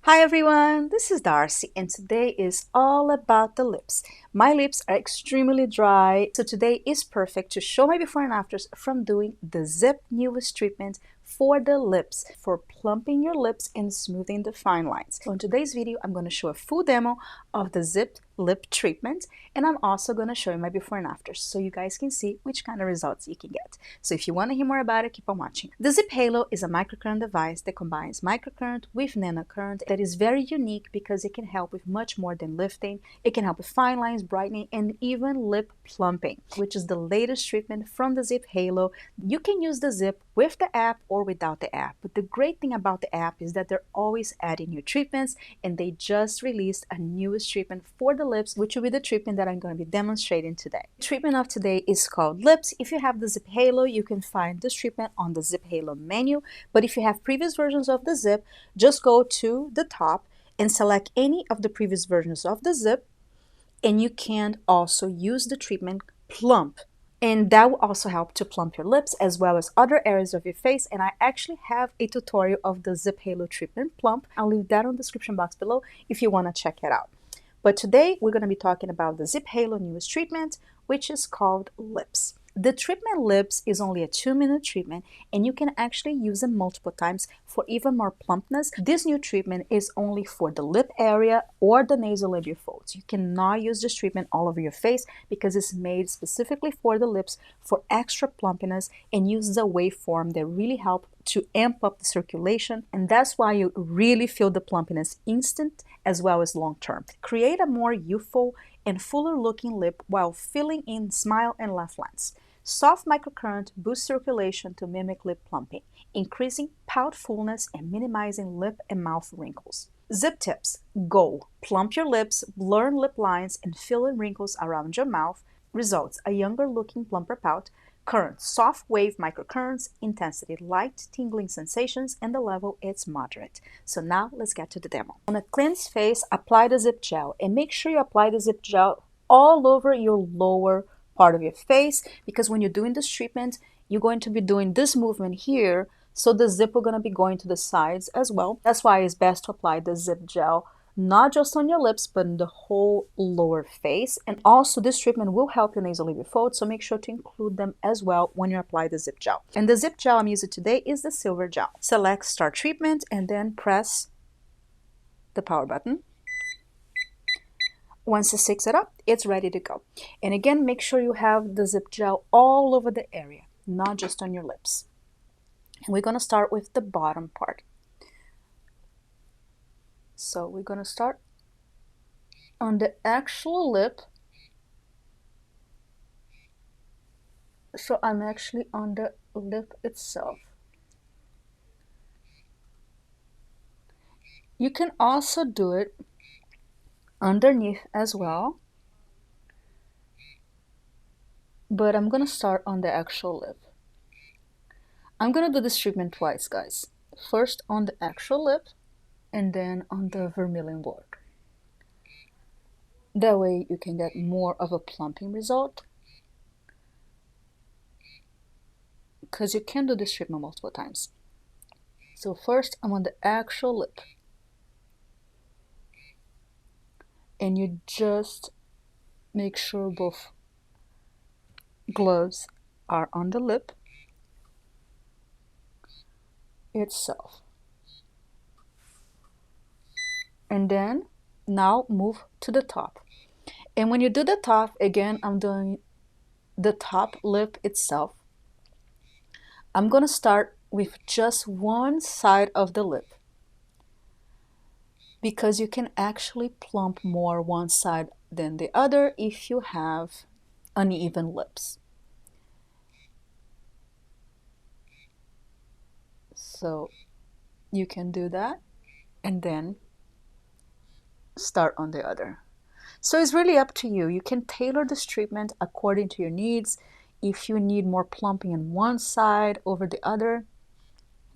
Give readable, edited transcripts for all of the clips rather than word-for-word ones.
Hi everyone, this is Darcy and today is all about the lips. My lips are extremely dry, so today is perfect to show my before and afters from doing the ZIIP newest treatment for the lips, for plumping your lips and smoothing the fine lines. So in today's video, I'm going to show a full demo of the ZIIP lip treatment, and I'm also going to show you my before and afters so you guys can see which kind of results you can get. So if you want to hear more about it, keep on watching. The ZIIP Halo is a microcurrent device that combines microcurrent with nanocurrent that is very unique because it can help with much more than lifting. It can help with fine lines, brightening, and even lip plumping, which is the latest treatment from the ZIIP Halo. You can use the ZIIP with the app or without the app, but the great thing about the app is that they're always adding new treatments, and they just released a newest treatment for the lips, which will be the treatment that I'm going to be demonstrating today. The treatment of today is called Lips. If you have the ZIIP Halo, you can find this treatment on the ZIIP Halo menu, but if you have previous versions of the ZIIP, just go to the top and select any of the previous versions of the ZIIP, and you can also use the treatment Plump. And that will also help to plump your lips as well as other areas of your face. And I actually have a tutorial of the ZIIP Halo treatment Plump. I'll leave that on the description box below if you want to check it out. But today we're going to be talking about the ZIIP Halo newest treatment, which is called Lips. The treatment Lips is only a 2-minute treatment, and you can actually use them multiple times for even more plumpness. This new treatment is only for the lip area or the nasolabial folds. You cannot use this treatment all over your face because it's made specifically for the lips for extra plumpiness, and uses a waveform that really help to amp up the circulation, and that's why you really feel the plumpiness instant as well as long term. Create a more youthful and fuller looking lip while filling in smile and laugh lines. Soft microcurrent boosts circulation to mimic lip plumping, increasing pout fullness and minimizing lip and mouth wrinkles. ZIIP tips: go plump your lips, blur lip lines, and fill in wrinkles around your mouth. Results: a younger looking plumper pout. Current: soft wave microcurrents, intensity light tingling sensations, and the level is moderate. So now let's get to the demo. On a cleansed face, apply the ZIIP gel, and make sure you apply the ZIIP gel all over your lower part of your face, because when you're doing this treatment, you're going to be doing this movement here, so the ZIIP are going to be going to the sides as well. That's why it's best to apply the ZIIP gel not just on your lips, but in the whole lower face. And also this treatment will help your nasolabial folds, so make sure to include them as well when you apply the ZIIP gel. And the ZIIP gel I'm using today is the silver gel. Select Start Treatment and then press the power button. Once it sticks it up, it's ready to go. And again, make sure you have the ZIIP gel all over the area, not just on your lips. And we're going to start with the bottom part. So we're going to start on the actual lip. So I'm actually on the lip itself. You can also do it underneath as well, but I'm going to start on the actual lip. I'm going to do this treatment twice, guys. First on the actual lip, and then on the vermilion border. That way you can get more of a plumping result, because you can do this treatment multiple times. So first I'm on the actual lip, and you just make sure both gloves are on the lip itself. And then now move to the top. And when you do the top, again, I'm doing the top lip itself. I'm going to start with just one side of the lip, because you can actually plump more one side than the other if you have uneven lips. So you can do that and then start on the other. So it's really up to you. You can tailor this treatment according to your needs. If you need more plumping on one side over the other,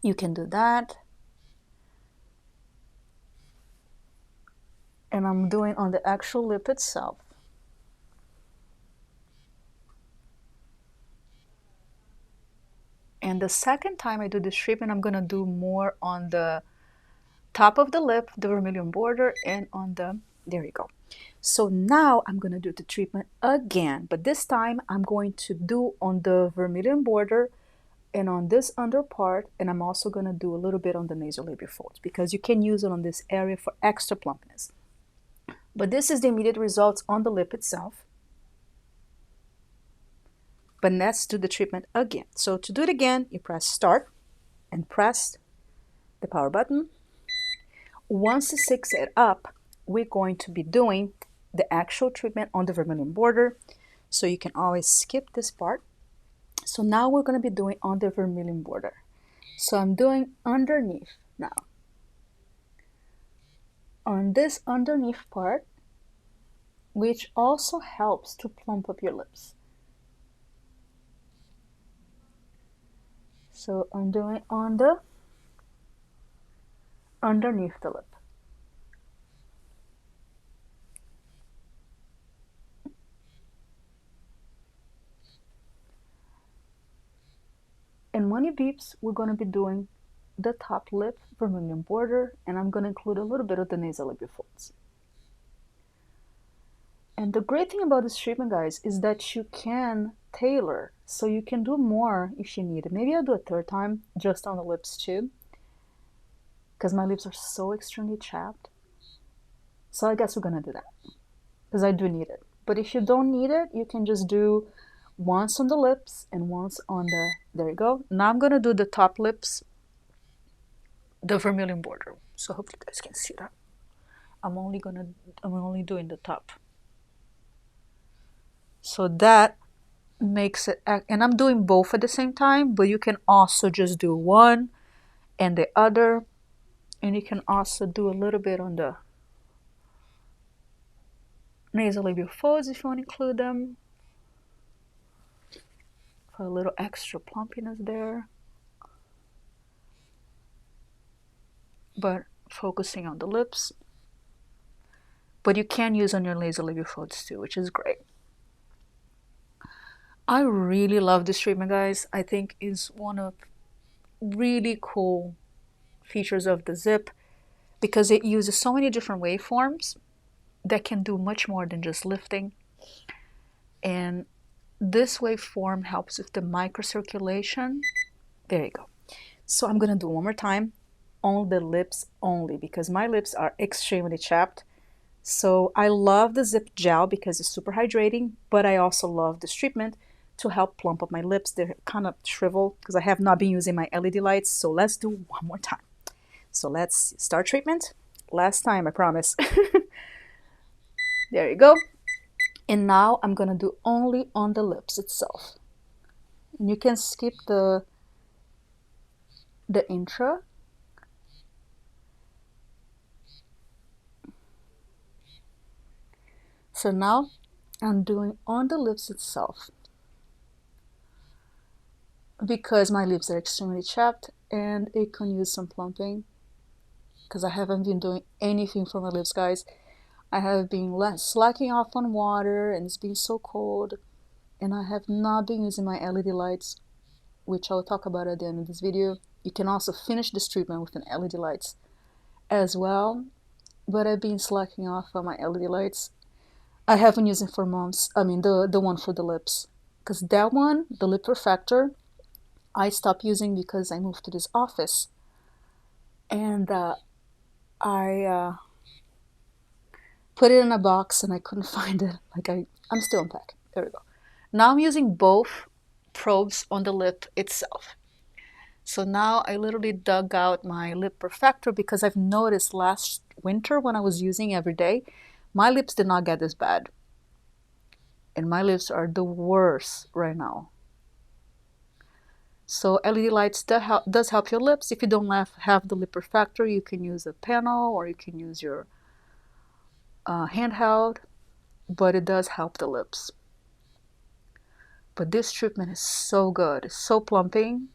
you can do that. And I'm doing on the actual lip itself. And the second time I do this treatment, I'm going to do more on the top of the lip, the vermilion border, and on the, there you go. So now I'm going to do the treatment again, but this time I'm going to do on the vermilion border and on this under part, and I'm also going to do a little bit on the nasolabial folds because you can use it on this area for extra plumpness. But this is the immediate results on the lip itself. But let's do the treatment again. So to do it again, you press start and press the power button. Once it syncs it up, we're going to be doing the actual treatment on the vermilion border. So you can always skip this part. So now we're going to be doing on the vermilion border. So I'm doing underneath now. On this underneath part, which also helps to plump up your lips. So I'm doing on the underneath the lip. In money beeps, we're going to be doing the top lip vermilion border, and I'm going to include a little bit of the nasolabial folds. And the great thing about this treatment, guys, is that you can tailor, so you can do more if you need it. Maybe I'll do a third time just on the lips too, because my lips are so extremely chapped. So I guess we're going to do that because I do need it. But if you don't need it, you can just do once on the lips and once on the, there you go. Now I'm going to do the top lips, the vermilion border. So hopefully you guys can see that. I'm only doing the top. So that makes it, and I'm doing both at the same time, but you can also just do one and the other, and you can also do a little bit on the nasolabial folds if you want to include them for a little extra plumpiness there, but focusing on the lips. But you can use on your nasolabial folds too, which is great. I really love this treatment, guys. I think it's one of really cool features of the ZIIP because it uses so many different waveforms that can do much more than just lifting. And this waveform helps with the microcirculation. There you go. So I'm gonna do one more time on the lips only because my lips are extremely chapped. So I love the ZIIP gel because it's super hydrating, but I also love this treatment to help plump up my lips. They're kind of shriveled because I have not been using my LED lights. So let's do one more time. So let's start treatment. Last time, I promise. There you go. And now I'm gonna do only on the lips itself. And you can skip the intro. So now I'm doing on the lips itself because my lips are extremely chapped and it can use some plumping because I haven't been doing anything for my lips, guys. I have been slacking off on water and it's been so cold, and I have not been using my LED lights, which I'll talk about at the end of this video. You can also finish this treatment with an LED lights as well, but I've been slacking off on my LED lights. I haven't used it for months. I mean the one for the lips, because that one, the lip perfector, I stopped using because I moved to this office, and I put it in a box and I couldn't find it. Like I'm still unpacking. There we go. Now I'm using both probes on the lip itself. So now I literally dug out my lip perfector because I've noticed last winter when I was using every day, my lips did not get this bad. And my lips are the worst right now. So LED lights does help your lips. If you don't have the lip perfector, you can use a panel or you can use your handheld, but it does help the lips. But this treatment is so good. It's so plumping.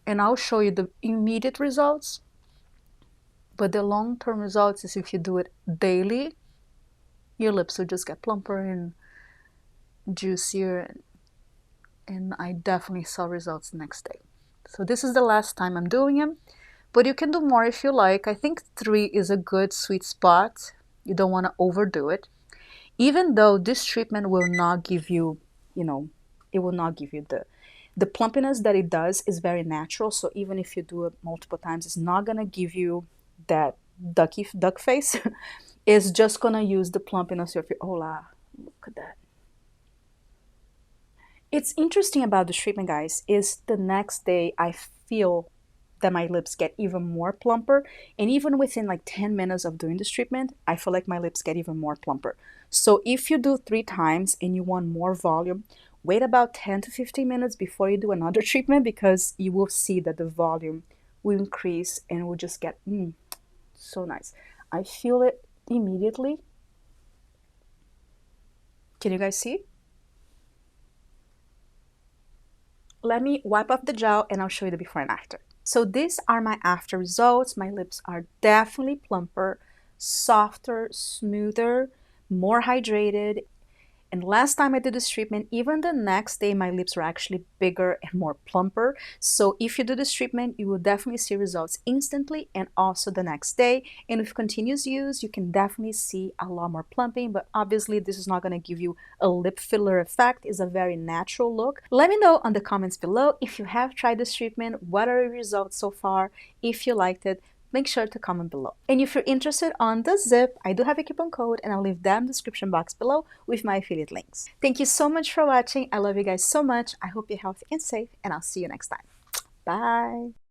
And I'll show you the immediate results. But the long-term results is if you do it daily, your lips will just get plumper and juicier. And I definitely saw results the next day. So this is the last time I'm doing them. but you can do more if you like. I think 3 is a good sweet spot. You don't want to overdo it. Even though this treatment will not give you, you know, it will not give you the plumpiness that it does is very natural. So even if you do it multiple times, it's not gonna give you that duck face. It's just gonna use the plumpiness of your hola. Look at that. It's interesting about the treatment, guys, is the next day I feel that my lips get even more plumper. And even within like 10 minutes of doing this treatment, I feel like my lips get even more plumper. So if you do 3 times and you want more volume, wait about 10 to 15 minutes before you do another treatment, because you will see that the volume will increase and will just get so nice. I feel it immediately. Can you guys see? Let me wipe off the gel and I'll show you the before and after. So these are my after results. My lips are definitely plumper, softer, smoother, more hydrated. And last time I did this treatment, even the next day, my lips were actually bigger and more plumper. So if you do this treatment, you will definitely see results instantly and also the next day. And with continuous use, you can definitely see a lot more plumping, but obviously this is not gonna give you a lip filler effect. It's a very natural look. Let me know on the comments below if you have tried this treatment, what are your results so far, if you liked it. Make sure to comment below. And if you're interested on the ZIIP, I do have a coupon code and I'll leave that in the description box below with my affiliate links. Thank you so much for watching. I love you guys so much. I hope you're healthy and safe, and I'll see you next time. Bye.